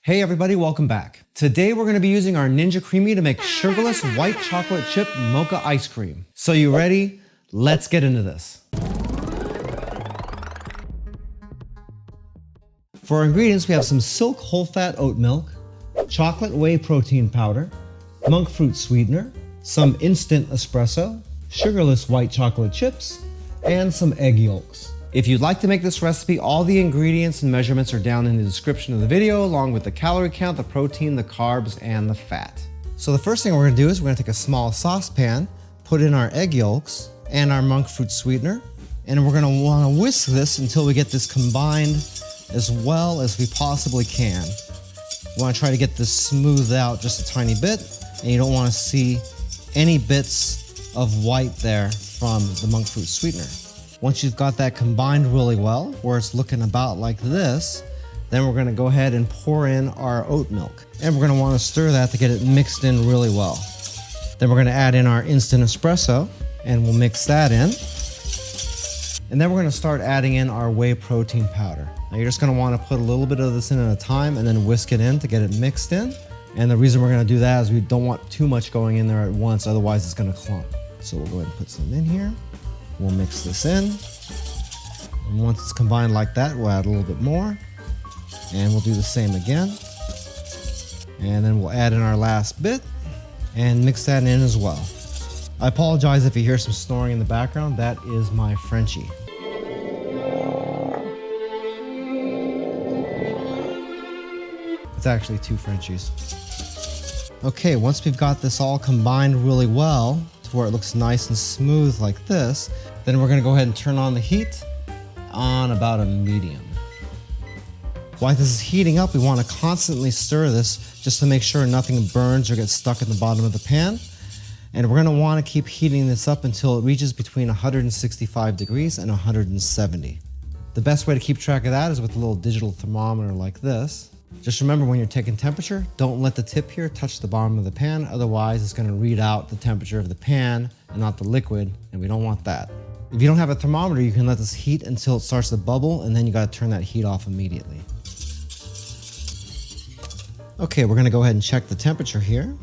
Hey everybody, welcome back. Today we're going to be using our Ninja Creami to make sugarless white chocolate chip mocha ice cream. So you ready? Let's get into this. For our ingredients, we have some silk whole fat oat milk, chocolate whey protein powder, monk fruit sweetener, some instant espresso, sugarless white chocolate chips, and some egg yolks. If you'd like to make this recipe, all the ingredients and measurements are down in the description of the video, along with the calorie count, the protein, the carbs, and the fat. So the first thing we're gonna do is we're gonna take a small saucepan, put in our egg yolks and our monk fruit sweetener, and we're gonna wanna whisk this until we get this combined as well as we possibly can. We wanna try to get this smoothed out just a tiny bit, and you don't wanna see any bits of white there from the monk fruit sweetener. Once you've got that combined really well, where it's looking about like this, then we're gonna go ahead and pour in our oat milk. And we're gonna wanna stir that to get it mixed in really well. Then we're gonna add in our instant espresso, and we'll mix that in. And then we're gonna start adding in our whey protein powder. Now you're just gonna wanna put a little bit of this in at a time and then whisk it in to get it mixed in. And the reason we're gonna do that is we don't want too much going in there at once, otherwise it's gonna clump. So we'll go ahead and put some in here. We'll mix this in, and once it's combined like that, we'll add a little bit more, and we'll do the same again. And then we'll add in our last bit, and mix that in as well. I apologize if you hear some snoring in the background, that is my Frenchie. It's actually two Frenchies. Okay, once we've got this all combined really well, where it looks nice and smooth like this, then we're gonna go ahead and turn on the heat on about a medium. While this is heating up, we wanna constantly stir this just to make sure nothing burns or gets stuck in the bottom of the pan. And we're gonna wanna keep heating this up until it reaches between 165 degrees and 170. The best way to keep track of that is with a little digital thermometer like this. Just remember, when you're taking temperature, don't let the tip here touch the bottom of the pan, otherwise it's gonna read out the temperature of the pan and not the liquid, and we don't want that. If you don't have a thermometer, you can let this heat until it starts to bubble, and then you gotta turn that heat off immediately. Okay, we're gonna go ahead and check the temperature here,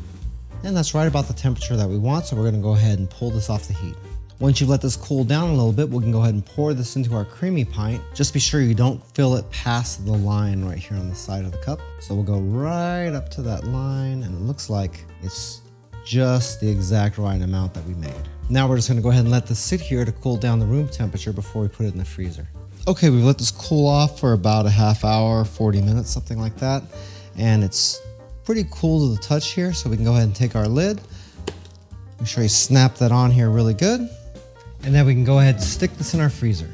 and that's right about the temperature that we want, so we're gonna go ahead and pull this off the heat. Once you've let this cool down a little bit, we can go ahead and pour this into our creamy pint. Just be sure you don't fill it past the line right here on the side of the cup. So we'll go right up to that line, and it looks like it's just the exact right amount that we made. Now we're just gonna go ahead and let this sit here to cool down the room temperature before we put it in the freezer. Okay, we've let this cool off for about a half hour, 40 minutes, something like that. And it's pretty cool to the touch here, so we can go ahead and take our lid. Make sure you snap that on here really good. And then we can go ahead and stick this in our freezer.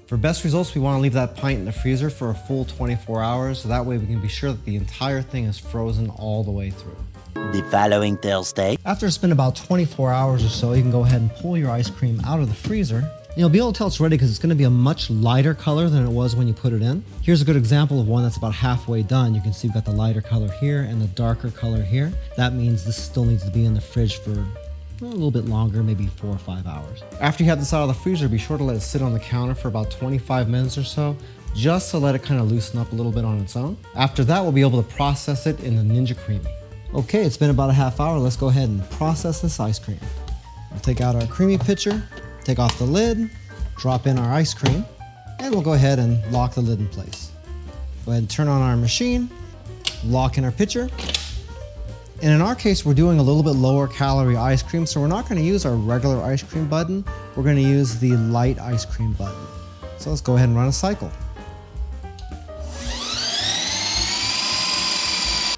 For best results, we want to leave that pint in the freezer for a full 24 hours, so that way we can be sure that the entire thing is frozen all the way through. The following Thursday. After it's been about 24 hours or so, you can go ahead and pull your ice cream out of the freezer. You'll be able to tell it's ready because it's going to be a much lighter color than it was when you put it in. Here's a good example of one that's about halfway done. You can see we've got the lighter color here and the darker color here. That means this still needs to be in the fridge for a little bit longer, maybe 4 or 5 hours. After you have this out of the freezer, be sure to let it sit on the counter for about 25 minutes or so, just to let it kind of loosen up a little bit on its own. After that, we'll be able to process it in the Ninja Creami. Okay, it's been about a half hour. Let's go ahead and process this ice cream. We'll take out our creamy pitcher, take off the lid, drop in our ice cream, and we'll go ahead and lock the lid in place. Go ahead and turn on our machine, lock in our pitcher. And in our case, we're doing a little bit lower calorie ice cream, so we're not gonna use our regular ice cream button. We're gonna use the light ice cream button. So let's go ahead and run a cycle.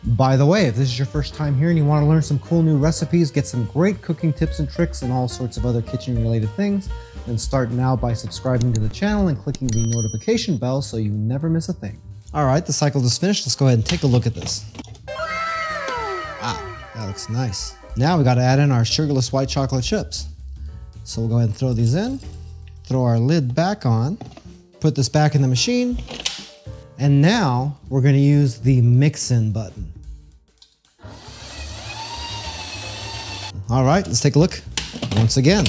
By the way, if this is your first time here and you want to learn some cool new recipes, get some great cooking tips and tricks and all sorts of other kitchen related things, then start now by subscribing to the channel and clicking the notification bell so you never miss a thing. All right, the cycle is finished. Let's go ahead and take a look at this. Wow, that looks nice. Now we got to add in our sugarless white chocolate chips. So we'll go ahead and throw these in, throw our lid back on, put this back in the machine, and now we're going to use the mix-in button. All right, let's take a look once again.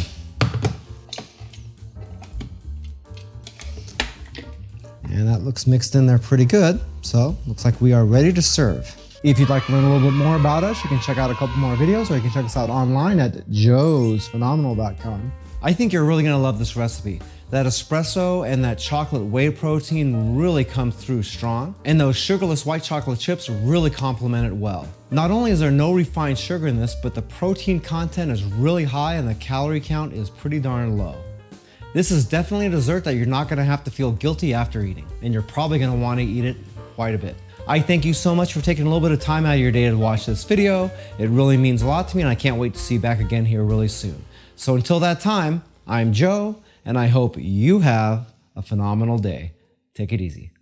And that looks mixed in there pretty good. So looks like we are ready to serve. If you'd like to learn a little bit more about us, you can check out a couple more videos, or you can check us out online at joesphenomenal.com. I think you're really gonna love this recipe. That espresso and that chocolate whey protein really come through strong, and those sugarless white chocolate chips really complement it well. Not only is there no refined sugar in this, but the protein content is really high and the calorie count is pretty darn low. This is definitely a dessert that you're not gonna have to feel guilty after eating, and you're probably gonna wanna eat it quite a bit. I thank you so much for taking a little bit of time out of your day to watch this video. It really means a lot to me, and I can't wait to see you back again here really soon. So until that time, I'm Joe, and I hope you have a phenomenal day. Take it easy.